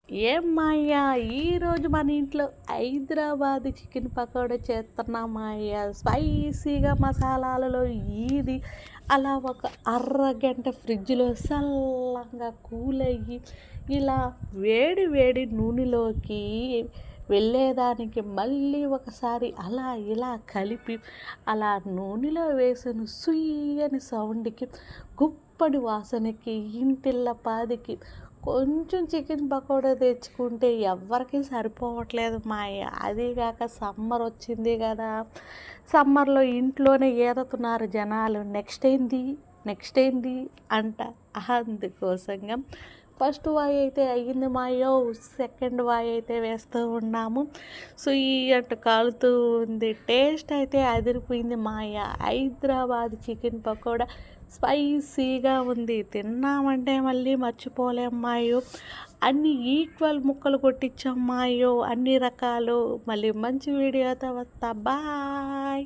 ఏం మాయ్యా ఈరోజు మన ఇంట్లో హైదరాబాద్ చికెన్ పకోడా చేస్తున్నాం మాయ్యా. స్పైసీగా మసాలాలలో ఇది అలా ఒక అరగంట ఫ్రిడ్జ్లో చల్లంగా కూల్ అయ్యి ఇలా వేడి వేడి నూనెలోకి వెళ్ళేదానికి మళ్ళీ ఒకసారి అలా ఇలా కలిపి అలా నూనెలో వేసిన సుయ్యని సౌండ్కి గుప్పడి వాసనకి ఇంటిల్ల పాదికి కొంచెం చికెన్ పకోడా తెచ్చుకుంటే ఎవ్వరికి సరిపోవట్లేదు మాయ. అదీగాక సమ్మర్ వచ్చింది కదా, సమ్మర్లో ఇంట్లోనే ఈదుతున్నారు జనాలు. నెక్స్ట్ ఏంది అంట. అందుకోసంగా ఫస్ట్ వాయి అయితే అయ్యింది మాయో, సెకండ్ వాయి అయితే వేస్తూ ఉన్నాము. సో ఈ అంట కాలుతూ ఉంది. టేస్ట్ అయితే అదిరిపోయింది మాయ. హైదరాబాద్ చికెన్ పకోడా స్పైసీగా ఉంది. తిన్నామంటే మళ్ళీ మర్చిపోలేమ్మాయో. అన్ని ఈక్వల్ ముక్కలు కొట్టించమ్మాయో, అన్ని రకాలు. మళ్ళీ మంచి వీడియోతో వస్తా. బాయ్.